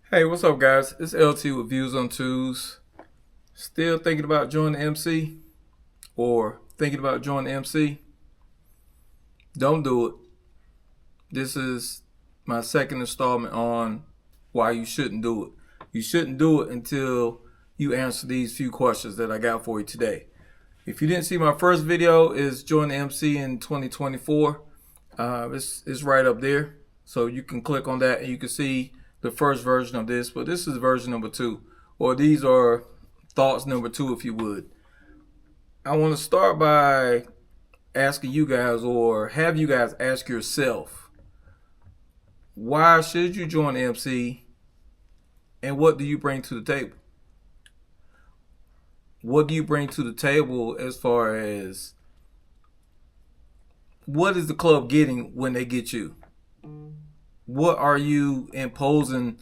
Hey, what's up, guys? It's LT with Views on Twos. Still thinking about joining the MC or thinking about joining the MC? Don't do it. This is my second installment on why you shouldn't do it. You shouldn't do it until you answer these few questions that I got for you today. If you didn't see my first video, is join the MC in 2024. It's right up there, so you can click on that and you can see the first version of this. But this is version number 2, or these are thoughts number 2, if you would. I want to start by asking you guys, or have you guys ask yourself, why should you join the MC, and what do you bring to the table? What do you bring to the table as far as what is the club getting when they get you? What are you imposing,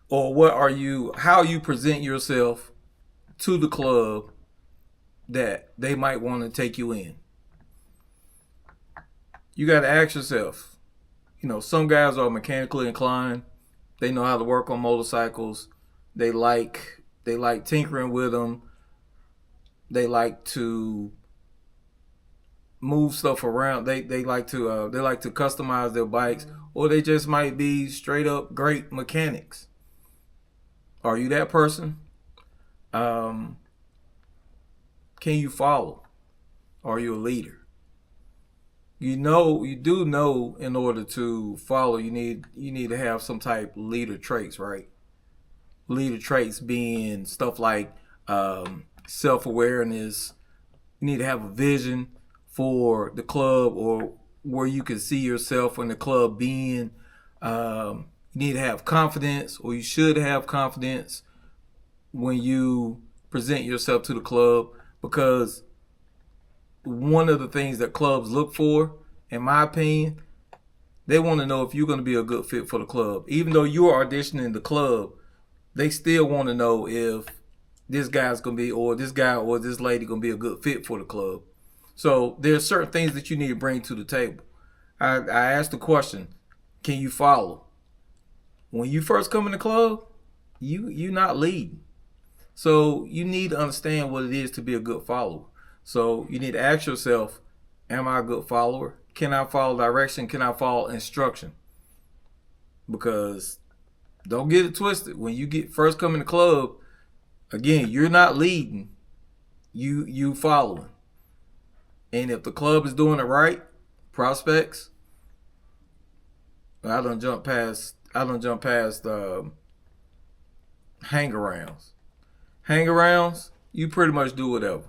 or how you present yourself to the club that they might want to take you in? You got to ask yourself. Some guys are mechanically inclined. They know how to work on motorcycles. They like tinkering with them. They like to move stuff around. They like to customize their bikes, or they just might be straight up great mechanics. Are you that person? Can you follow? Are you a leader? You do know in order to follow, you need to have some type of leader traits, right? Leader traits being stuff like self-awareness. You need to have a vision for the club, or where you can see yourself in the club being. You need to have confidence, or you should have confidence when you present yourself to the club, because one of the things that clubs look for, in my opinion, they want to know if you're going to be a good fit for the club. Even though you're auditioning the club, they still want to know if this guy's going to be, or this guy or this lady going to be a good fit for the club. So there's certain things that you need to bring to the table. I asked the question, can you follow? When you first come in the club, you're not leading. So you need to understand what it is to be a good follower. So you need to ask yourself, am I a good follower? Can I follow direction? Can I follow instruction? Because don't get it twisted. When you first come in the club, again, you're not leading. You following. And if the club is doing it right, prospects, I don't jump past hang-arounds. Hang-arounds, you pretty much do whatever.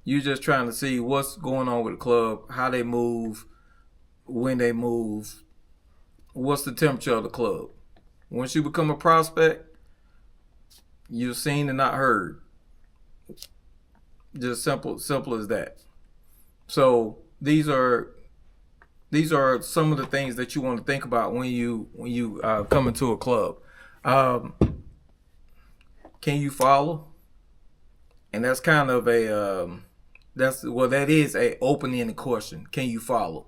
You're just trying to see what's going on with the club, how they move, when they move, what's the temperature of the club. Once you become a prospect, you're seen and not heard. Just simple as that. So these are some of the things that you want to think about when you come into a club. Can you follow? And that's kind of that is a open-ended question. Can you follow?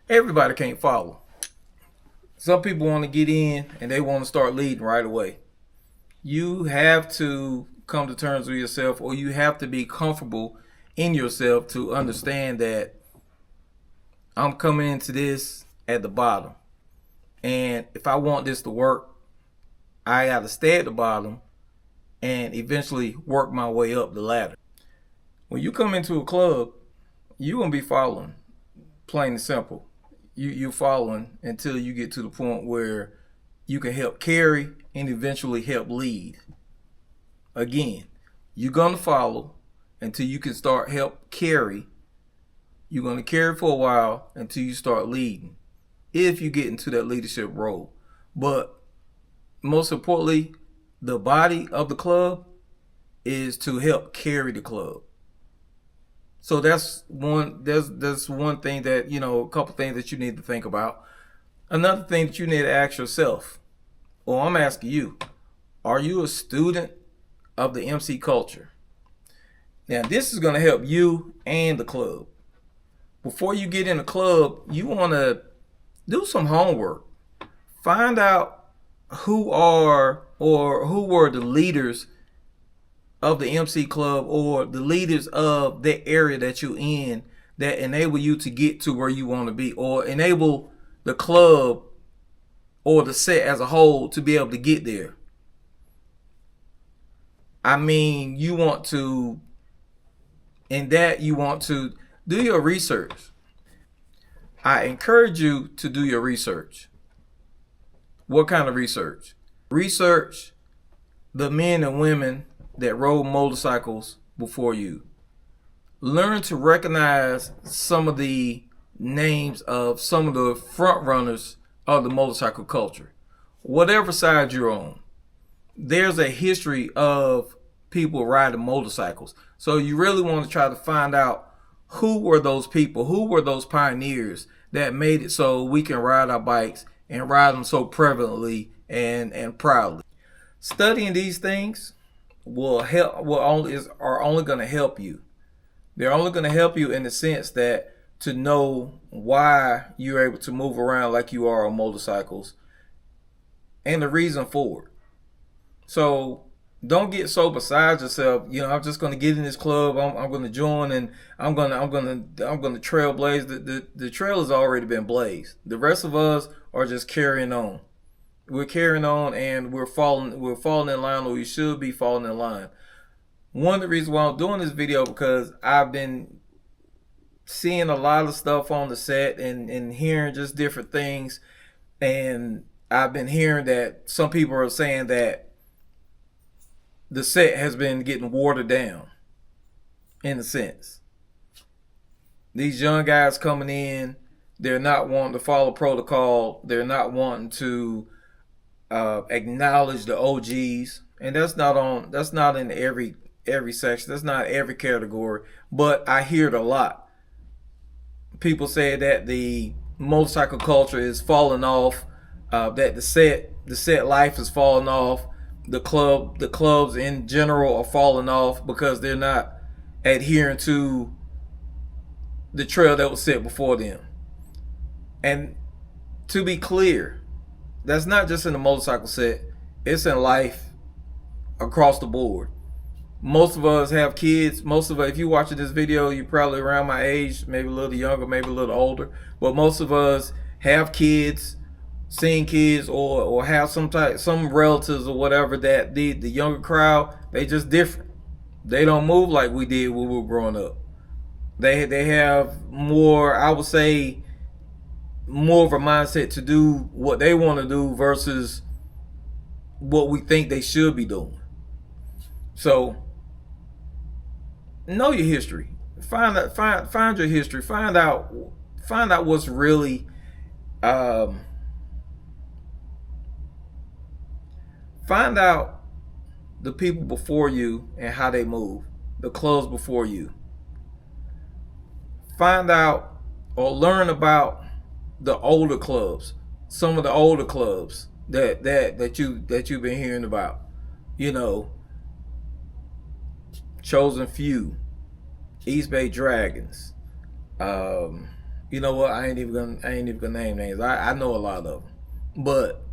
Everybody can't follow. Some people want to get in and they want to start leading right away. You have to come to terms with yourself, or you have to be comfortable in yourself to understand that I'm coming into this at the bottom. And if I want this to work, I got to stay at the bottom and eventually work my way up the ladder. When you come into a club, you're going to be following, plain and simple. You're following until you get to the point where you can help carry and eventually help lead. Again, you're going to follow until you can start help carry. You're going to carry for a while until you start leading, if you get into that leadership role. But most importantly, the body of the club is to help carry the club. So that's one thing that, a couple things that you need to think about. Another thing that you need to ask yourself, or I'm asking you, are you a student of the MC culture? Now, this is going to help you and the club. Before you get in the club, you want to do some homework. Find out who are or who were the leaders of the MC club or the leaders of the area that you're in that enable you to get to where you want to be, or enable the club or the set as a whole to be able to get there. I mean, you want to do your research. I encourage you to do your research. What kind of research? Research the men and women that rode motorcycles before you. Learn to recognize some of the names of some of the front runners of the motorcycle culture. Whatever side you're on, there's a history of people riding motorcycles. So you really want to try to find out who were those people, who were those pioneers that made it so we can ride our bikes and ride them so prevalently and proudly. Studying these things are only going to help you. They're only going to help you in the sense that to know why you're able to move around like you are on motorcycles and the reason for it. So don't get so beside yourself. You know, I'm just going to get in this club. I'm going to join, and I'm going to trailblaze. The trail has already been blazed. The rest of us are just carrying on. We're carrying on, and we're falling in line, or we should be falling in line. One of the reasons why I'm doing this video, because I've been seeing a lot of stuff on the set and hearing just different things, and I've been hearing that some people are saying that the set has been getting watered down, in a sense. These young guys coming in, they're not wanting to follow protocol. They're not wanting to acknowledge the OGs, and that's not in every section. That's not every category, but I hear it a lot. People say that the motorcycle culture is falling off, that the set life is falling off. The clubs in general are falling off because they're not adhering to the trail that was set before them. And to be clear, that's not just in the motorcycle set, it's in life across the board. Most of us have kids. Most of us, if you're watching this video, you're probably around my age, maybe a little younger, maybe a little older. But most of us have kids, seen kids, or have some relatives or whatever that the younger crowd, they just different. They don't move like we did when we were growing up. They have more, I would say, more of a mindset to do what they want to do versus what we think they should be doing. So know your history. Find your history. Find out what's really find out the people before you and how they move, the clubs before you. Find out or learn about the older clubs, some of the older clubs that you've been hearing about. You know, Chosen Few, East Bay Dragons. You know what? I ain't even gonna name names. I know a lot of them, but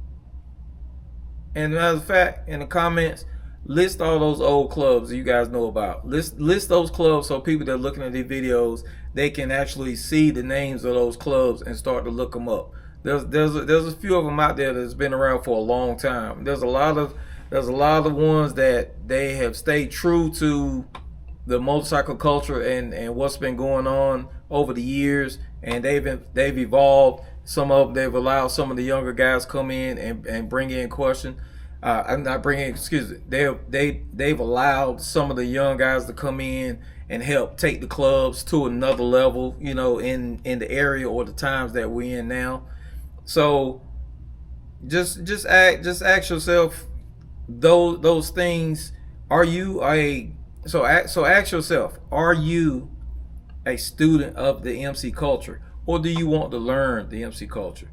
and as a matter of fact, in the comments, list all those old clubs that you guys know about. List those clubs so people that are looking at these videos, they can actually see the names of those clubs and start to look them up. There's a few of them out there that's been around for a long time. There's a lot of ones that they have stayed true to the motorcycle culture and what's been going on over the years, and they've evolved. Some of them, they've allowed some of the younger guys come in and bring in question. I'm not bringing, excuse me. They've allowed some of the young guys to come in and help take the clubs to another level, you know, in the area or the times that we're in now. So just ask yourself those things. Are you ask yourself, are you a student of the MC culture, or do you want to learn the MC culture?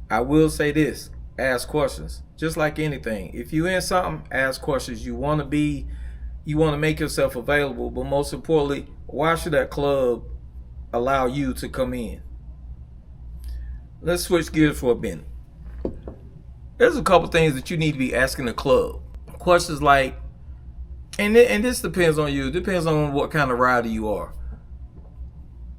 I will say this: ask questions. Just like anything, if you're in something, ask questions. You want to make yourself available, but most importantly, why should that club allow you to come in? Let's switch gears for a minute. there's a couple things that you need to be asking the club. Questions like, and this depends on you. It depends on what kind of rider you are.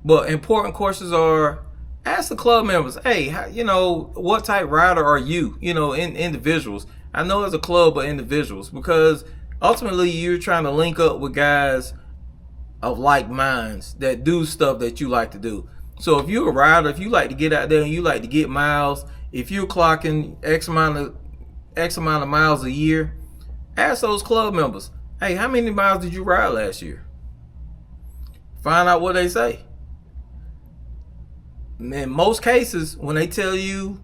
But important questions are, ask the club members, hey, what type rider are you? Individuals. I know it's a club, but individuals, because ultimately you're trying to link up with guys of like minds that do stuff that you like to do. So if you're a rider, if you like to get out there and you like to get miles, if you're clocking X amount of miles a year, ask those club members, hey, how many miles did you ride last year? Find out what they say. In most cases, when they tell you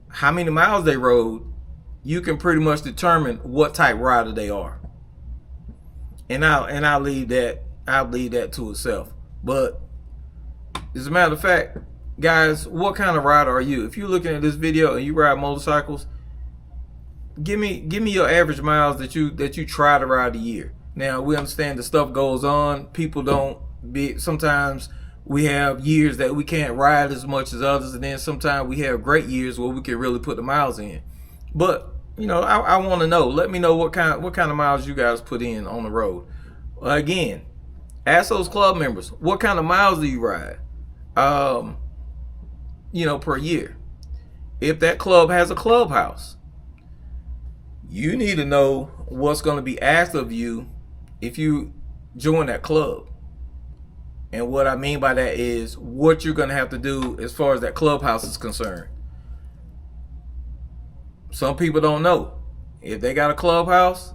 how many miles they rode, you can pretty much determine what type rider they are. And I'll leave that to itself. But as a matter of fact, guys, what kind of rider are you? If you're looking at this video and you ride motorcycles, give me your average miles that you try to ride a year. Now, we understand the stuff goes on. People don't be, sometimes we have years that we can't ride as much as others, and then sometimes we have great years where we can really put the miles in. But I want to know. Let me know what kind of miles you guys put in on the road. Again, ask those club members, what kind of miles do you ride? Per year. If that club has a clubhouse, you need to know what's going to be asked of you if you join that club. And what I mean by that is what you're going to have to do as far as that clubhouse is concerned. Some people don't know. If they got a clubhouse,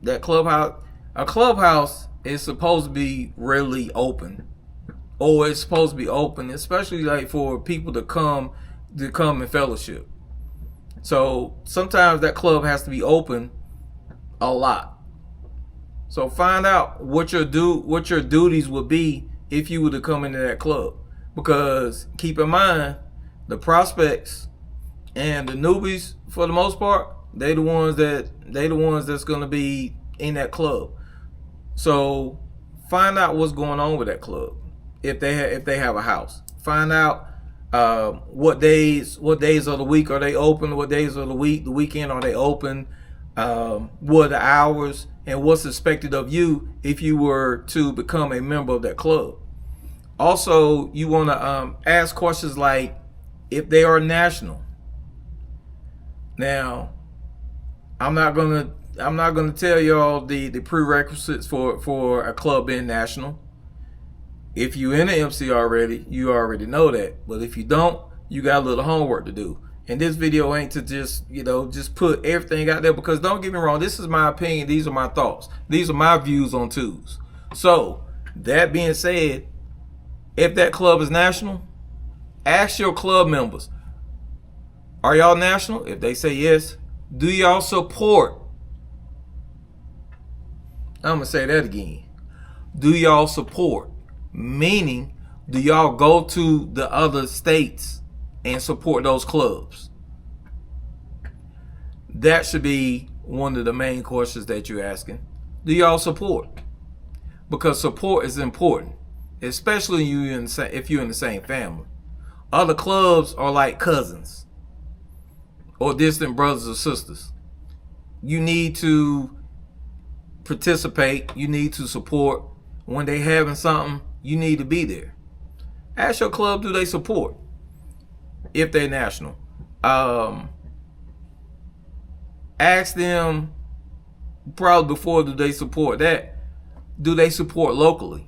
a clubhouse is supposed to be really open. Or it's supposed to be open, especially like for people to come and fellowship. So sometimes that club has to be open a lot. So find out what your duties would be if you were to come into that club. Because keep in mind, the prospects and the newbies, for the most part, they the ones that's gonna be in that club. So find out what's going on with that club. If they have a house, find out what days of the week are they open, what days of the weekend are they open, what are the hours, and what's expected of you if you were to become a member of that club. Also, you want to ask questions like if they are national. Now, I'm not gonna tell y'all the prerequisites for a club being national. If you're in the MC already, you already know that. But if you don't, you got a little homework to do. And this video ain't to just put everything out there, because don't get me wrong, this is my opinion, these are my thoughts, these are my views on twos. So that being said, if that club is national, ask your club members, are y'all national? If they say yes, do y'all support? I'm gonna say that again. Do y'all support? Meaning, do y'all go to the other states and support those clubs? That should be one of the main questions that you're asking. Do y'all support? Because support is important, especially if you're in the same family. Other clubs are like cousins or distant brothers or sisters. You need to participate. You need to support. When they having something, you need to be there. Ask your club, do they support? If they're national. Ask them probably before, do they support that? Do they support locally?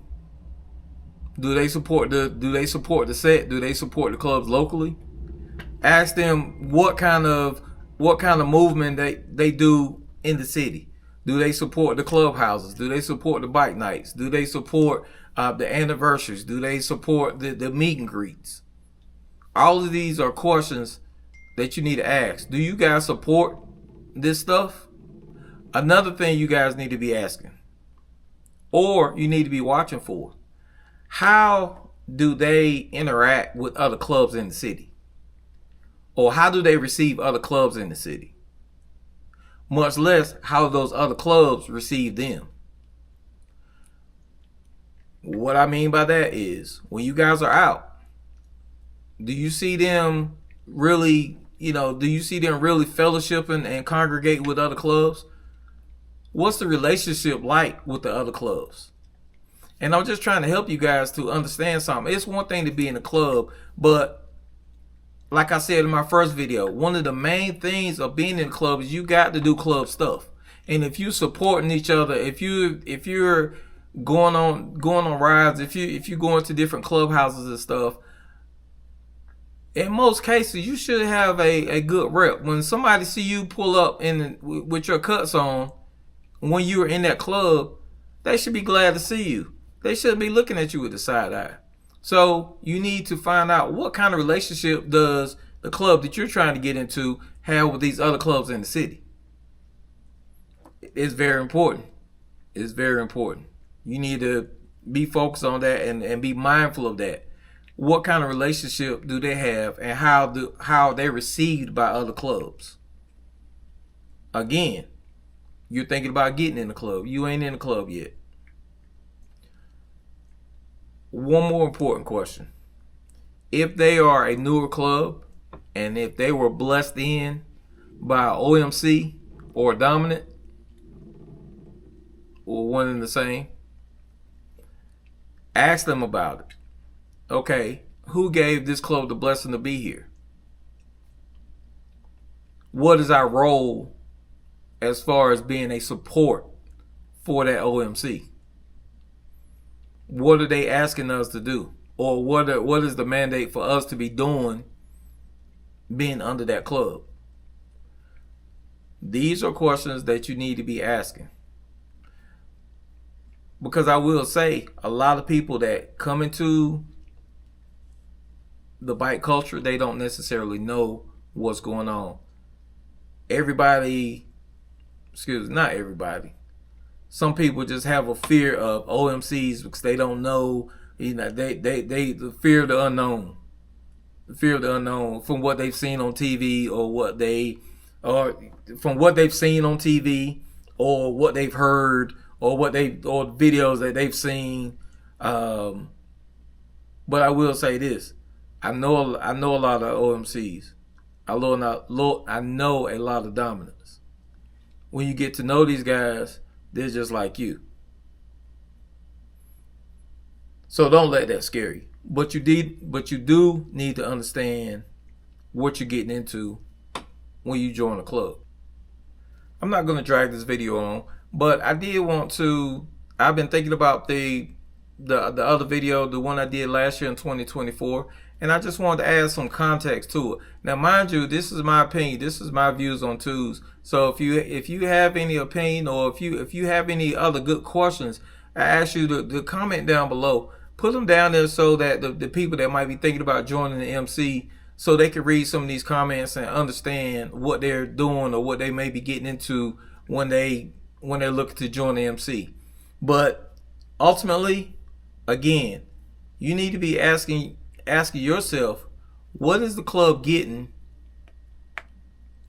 Do they support the set? Do they support the clubs locally? Ask them what kind of movement they do in the city. Do they support the clubhouses? Do they support the bike nights? Do they support the anniversaries? Do they support the meet and greets? All of these are questions that you need to ask. Do you guys support this stuff? Another thing you guys need to be asking, or you need to be watching for, how do they interact with other clubs in the city? Or how do they receive other clubs in the city? Much less how those other clubs receive them. What I mean by that is, when you guys are out, do you see them really, do you see them really fellowshipping and congregate with other clubs? What's the relationship like with the other clubs? And I'm just trying to help you guys to understand something. It's one thing to be in a club, but like I said in my first video, one of the main things of being in a club is you got to do club stuff. And if you supporting each other, if you're going on rides, if you going to different clubhouses and stuff, in most cases you should have a good rep. When somebody see you pull up with your cuts on when you were in that club, they should be glad to see you. They shouldn't be looking at you with a side eye. So you need to find out what kind of relationship does the club that you're trying to get into have with these other clubs in the city. It's very important. It's very important. You need to be focused on that and be mindful of that. What kind of relationship do they have, and how they're received by other clubs? Again, you're thinking about getting in the club. You ain't in the club yet. One more important question. If they are a newer club, and if they were blessed in by OMC or Dominant, or one and the same, ask them about it. Okay, who gave this club the blessing to be here? What is our role as far as being a support for that OMC? What are they asking us to do? Or what is the mandate for us to be doing being under that club? These are questions that you need to be asking. Because I will say, a lot of people that come into the bike culture, they don't necessarily know what's going on. Not everybody. Some people just have a fear of OMCs because they don't know, they the fear of the unknown. The fear of the unknown from what they've seen on TV or what they've seen on TV or what they've heard or videos that they've seen. But I will say this. I know a lot of OMCs. I know a lot of dominants. When you get to know these guys, they're just like you. So don't let that scare you. But you do need to understand what you're getting into when you join a club. I'm not going to drag this video on, but I did want to. I've been thinking about the other video, the one I did last year in 2024, and I just wanted to add some context to it. Now, mind you, this is my opinion. This is my views on twos. So if you have any opinion or if you have any other good questions, I ask you to comment down below. Put them down there so that the people that might be thinking about joining the MC, so they can read some of these comments and understand what they're doing or what they may be getting into when they're looking to join the MC. But ultimately, again, you need to be asking yourself, what is the club getting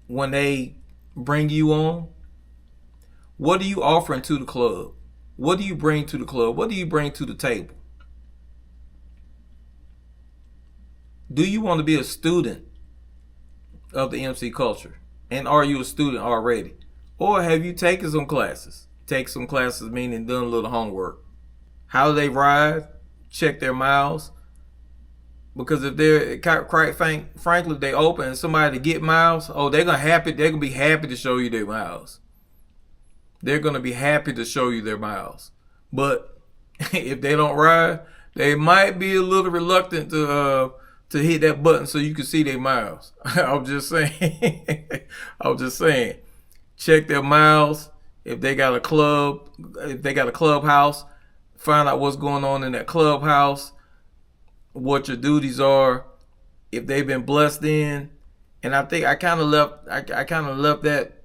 when they bring you on? What are you offering to the club? What do you bring to the club? What do you bring to the table? Do you want to be a student of the MC culture? And are you a student already? Or have you taken some classes? Take some classes meaning done a little homework. How do they ride? Check their miles. Because if they're quite frankly, if they open and somebody to get miles, they're gonna be happy to show you their miles. They're gonna be happy to show you their miles. But if they don't ride, they might be a little reluctant to hit that button so you can see their miles. I'm just saying. Check their miles. If they got a clubhouse, find out what's going on in that clubhouse, what your duties are, if they've been blessed in. And I think I kind of left that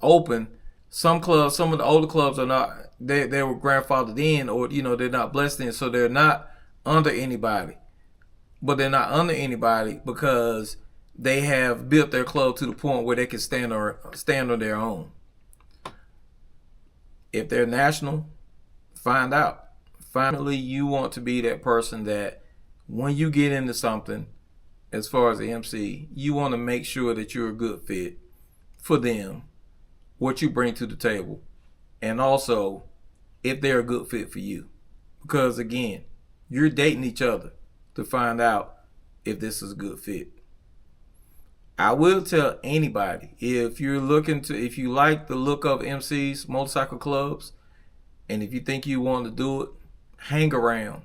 open. Some clubs, some of the older clubs are not, they were grandfathered in, or they're not blessed in, so they're not under anybody. But they're not under anybody because they have built their club to the point where they can stand on their own. If they're national, find out. Finally, you want to be that person that when you get into something, as far as the MC, you want to make sure that you're a good fit for them, what you bring to the table, and also if they're a good fit for you. Because again, you're dating each other to find out if this is a good fit. I will tell anybody, if you like the look of MCs, motorcycle clubs, and if you think you want to do it, hang around.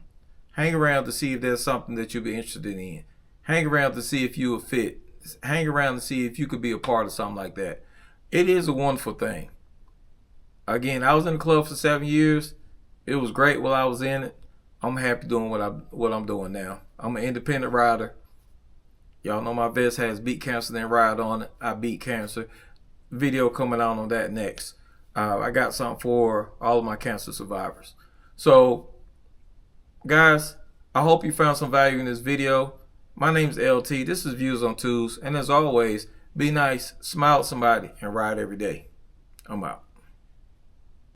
Hang around to see if there's something that you'll be interested in. Hang around to see if you will fit. Hang around to see if you could be a part of something like that. It is a wonderful thing. Again, I was in the club for 7 years. It was great while I was in it. I'm happy doing what I'm doing now. I'm an independent rider. Y'all know my vest has Beat Cancer Then Ride on it. I beat cancer. Video coming out on that next. I got something for all of my cancer survivors. So, guys, I hope you found some value in this video. My name is LT. This is Views on Twos. And as always, be nice, smile at somebody, and ride every day. I'm out.